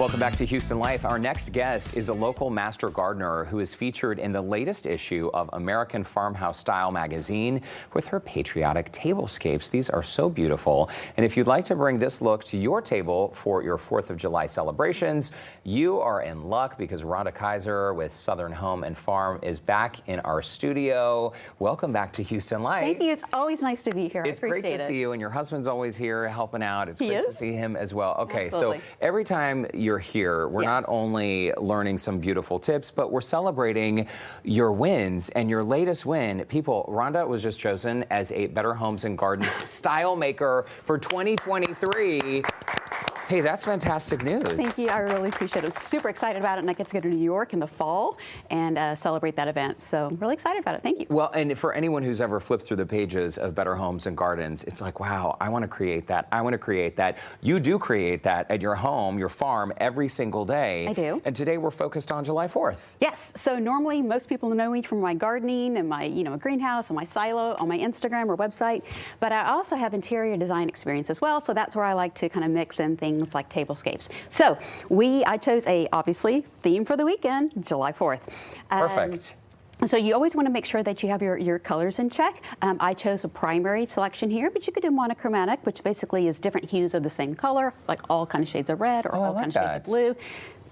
Welcome back to Houston Life. Our next guest is a local master gardener who is featured in the latest issue of American Farmhouse Style magazine with her patriotic tablescapes. These are so beautiful. And if you'd like to bring this look to your table for your 4th of July celebrations, you are in luck because Rhonda Kaiser with Southern Home and Farm is back in our studio. Welcome back to Houston Life. Thank you. It's always nice to be here. It's great to see you, and your husband's always here helping out. It's great to see him as well. Okay, Absolutely. so every time you're here, we're not only learning some beautiful tips, but we're celebrating your wins. And your latest win, people, Rhonda was just chosen as a Better Homes and Gardens Style Maker for 2023. Hey, that's fantastic news. Thank you. I really appreciate it. I'm super excited about it, and I get to go to New York in the fall and celebrate that event. So I'm really excited about it. Thank you. Well, and for anyone who's ever flipped through the pages of Better Homes and Gardens, it's like, wow, I want to create that. I want to create that. You do create that at your home, your farm, every single day. I do. And today we're focused on July 4th. Yes. So normally most people know me from my gardening and my, greenhouse and my silo on my Instagram or website. But I also have interior design experience as well. So that's where I like to kind of mix in things like tablescapes. So I chose a, obviously, theme for the weekend, July 4th. Perfect. So you always want to make sure that you have your colors in check. I chose a primary selection here, but you could do monochromatic, which basically is different hues of the same color, like all kind of shades of red or all kind of shades of blue.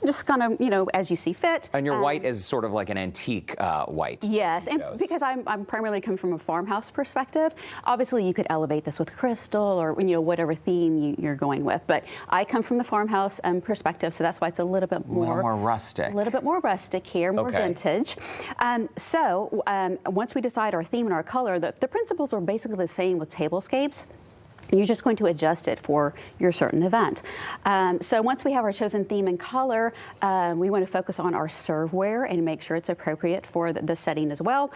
Just kind of, as you see fit. And your white is sort of like an antique white. Yes, and because I'm primarily coming from a farmhouse perspective, obviously you could elevate this with crystal or whatever theme you're going with. But I come from the farmhouse perspective, so that's why it's a little bit more rustic. A little bit more rustic here, more vintage. Once we decide our theme and our color, the principles are basically the same with tablescapes. You're just going to adjust it for your certain event. So once we have our chosen theme and color, we want to focus on our serveware and make sure it's appropriate for the setting as well.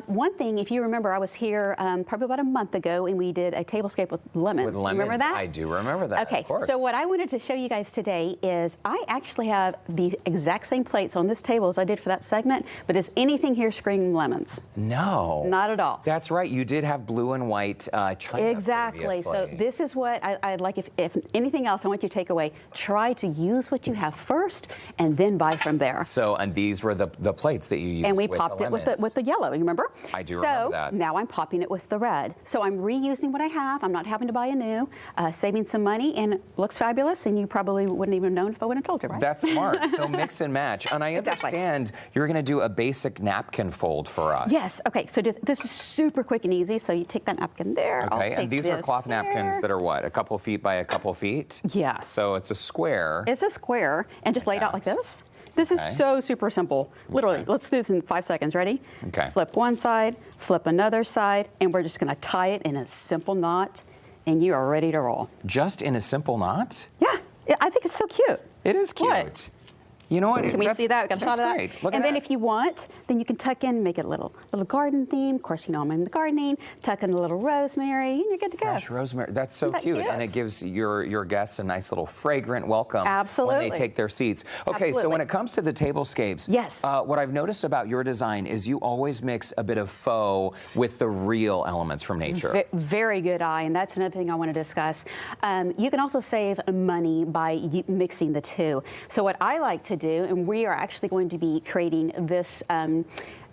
One thing, if you remember, I was here probably about a month ago and we did a tablescape with lemons. With lemons, remember that? I do remember that, okay, of course. So what I wanted to show you guys today is I actually have the exact same plates on this table as I did for that segment, but is anything here screaming lemons? No. Not at all. That's right. You did have blue and white china Exactly. previously. So this is what I'd like, if anything else, I want you to take away. Try to use what you have first and then buy from there. So, and these were the plates that you used. And we with popped the it with the yellow, you remember? I do remember that. So now I'm popping it with the red. So I'm reusing what I have. I'm not having to buy a new, saving some money, and it looks fabulous, and you probably wouldn't even have known if I wouldn't have told you, right? That's smart. So mix and match. And I understand you're going to do a basic napkin fold for us. Yes. Okay. So this is super quick and easy. So you take that napkin there. Okay. And these are cloth napkins that are what? A couple feet by a couple feet? Yes. So it's a square. It's a square, and just lay it out like this. This is so super simple. Literally, let's do this in 5 seconds. Ready? Okay. Flip one side, flip another side, and we're just going to tie it in a simple knot, and you are ready to roll. Just in a simple knot? Yeah. I think it's so cute. It is cute. What? You know what? Can we see that? We got a shot of that. Great. Look and at then that. if you want, then you can tuck in, make it a little garden theme. Of course, I'm in the gardening. Tuck in a little rosemary, and you're good to go. Fresh rosemary. That's so cute. And it gives your guests a nice little fragrant welcome when they take their seats. Okay, so when it comes to the tablescapes, what I've noticed about your design is you always mix a bit of faux with the real elements from nature. Very good eye, and that's another thing I want to discuss. You can also save money by mixing the two. So what I like to do, and we are actually going to be creating this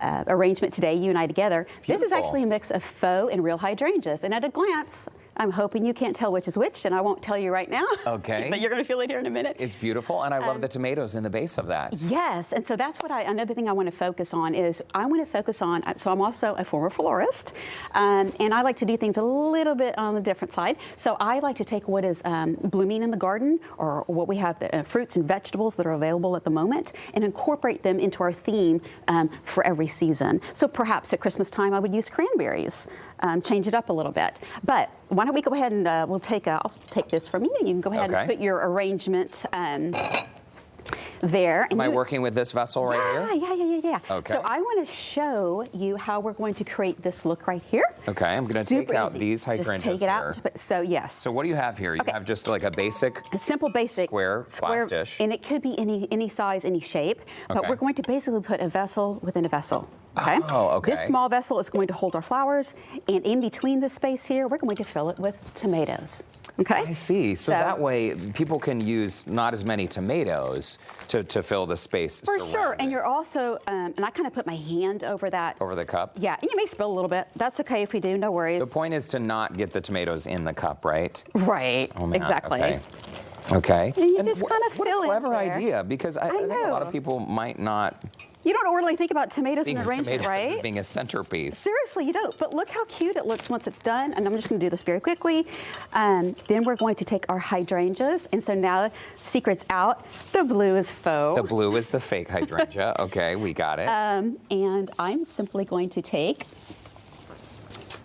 arrangement today, you and I together. Beautiful. This is actually a mix of faux and real hydrangeas. And at a glance, I'm hoping you can't tell which is which, and I won't tell you right now. Okay. But you're going to feel it here in a minute. It's beautiful, and I love the tomatoes in the base of that. Yes, and so that's what another thing I want to focus on is I want to focus on, so I'm also a former florist, and I like to do things a little bit on the different side. So I like to take what is blooming in the garden, or what we have, the fruits and vegetables that are available at the moment, and incorporate them into our theme for every season. So perhaps at Christmas time I would use cranberries, change it up a little bit. But why don't we go ahead and I'll take this from you. You can go ahead and put your arrangement there. Am I working with this vessel right here? Yeah. Okay. So I want to show you how we're going to create this look right here. Okay, I'm going to take out these hydrangeas Just take it out. So yes. So what do you have here? You have just like a simple basic square glass dish. And it could be any size, any shape. But we're going to basically put a vessel within a vessel. Okay. Oh, okay. This small vessel is going to hold our flowers, and in between the space here, we're going to fill it with tomatoes. Okay. I see. So that way people can use not as many tomatoes to fill the space. For sure. And you're also, and I kind of put my hand over that. Over the cup? Yeah, and you may spill a little bit. That's okay if we do, no worries. The point is to not get the tomatoes in the cup, right? Right, Oh, man. exactly. Okay. Okay. And you just kind of fill it. What a clever there. idea, because I think a lot of know. people might not You don't really think about tomatoes in think the of arrangement, tomatoes as right? being a centerpiece. Seriously, you don't. But look how cute it looks once it's done. And I'm just going to do this very quickly. Then we're going to take our hydrangeas. And so now, secret's out. The blue is faux. The blue is the fake hydrangea. Okay, we got it. And I'm simply going to take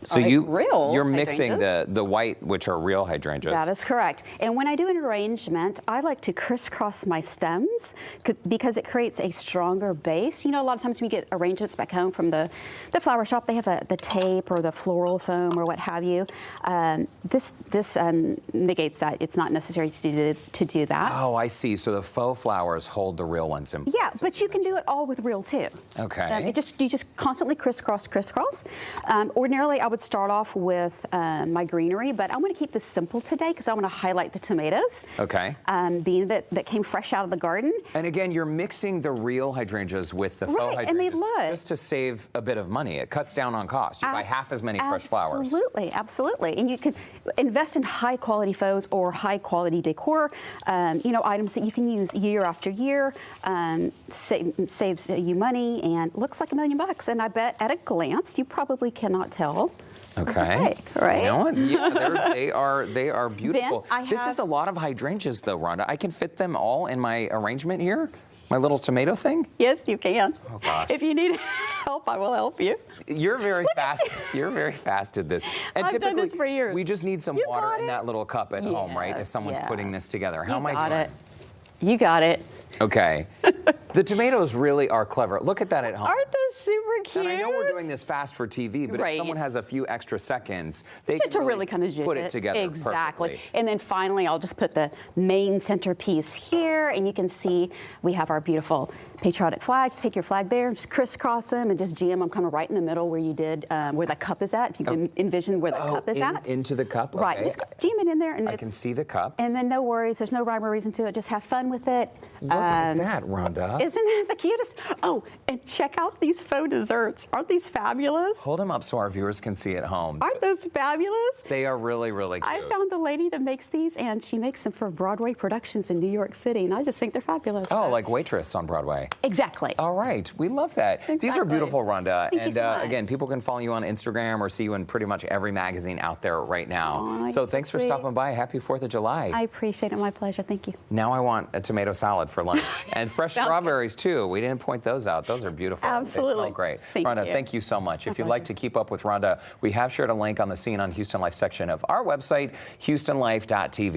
So real you're mixing hydrangeas. the white, which are real hydrangeas. That is correct. And when I do an arrangement, I like to crisscross my stems because it creates a stronger base. You know, a lot of times when you get arrangements back home from the flower shop, they have the tape or the floral foam or what have you. This negates that. It's not necessary to do that. Oh, I see. So the faux flowers hold the real ones in place. Yeah, but you can do it all with real too. Okay. You just constantly crisscross. Ordinarily, I would start off with my greenery, but I'm going to keep this simple today because I want to highlight the tomatoes. Okay. Being that came fresh out of the garden. And again, you're mixing the real hydrangeas with the faux Right, and they hydrangeas look. just to save a bit of money. It cuts down on cost. You buy half as many fresh flowers. Absolutely. And you can invest in high quality faux or high quality decor, items that you can use year after year, saves you money and looks like $1 million. And I bet at a glance, you probably cannot tell. Okay. Right? You know what? Yeah, they are beautiful. Then This is a lot of hydrangeas, though, Rhonda. I can fit them all in my arrangement here. My little tomato thing. Yes, you can. Oh, gosh. If you need help, I will help you. You're very fast. You're very fast at this. And I've done this for years. We just need some You water got in it. that little cup at home, right? If someone's putting this together. How am I doing? You got it. Okay. The tomatoes really are clever. Look at that at home. Aren't those super cute? And I know we're doing this fast for TV, but if someone has a few extra seconds, they can really kind of put it together exactly. perfectly. And then finally, I'll just put the main centerpiece here, and you can see we have our beautiful patriotic flags. Take your flag there, just crisscross them, and just jam them kind of right in the middle where you did, where the cup is at. If you can envision where the cup is at. Into the cup? Right, Okay. just jam it in there. And I can see the cup. And then no worries, there's no rhyme or reason to it. Just have fun with it. Look at that, Rhonda. Isn't that the cutest? Oh, and check out these faux desserts. Aren't these fabulous? Hold them up so our viewers can see at home. Aren't those fabulous? They are really, really cute. I found the lady that makes these, and she makes them for Broadway productions in New York City, and I just think they're fabulous. Oh, like Waitress on Broadway. Exactly. All right, we love that. These are Exactly. beautiful, Rhonda. Thank you And so much. again, people can follow you on Instagram or see you in pretty much every magazine out there right now. Aw, So you're so thanks for sweet. stopping by. Happy 4th of July. I appreciate it. My pleasure. Thank you. Now I want a tomato salad for lunch. And fresh Sounds strawberries, too. We didn't point those out. Those are beautiful. Absolutely. They smell great. Thank Rhonda, you. thank you so much. If you'd pleasure. like to keep up with Rhonda, we have shared a link on the Scene on Houston Life section of our website, houstonlife.tv.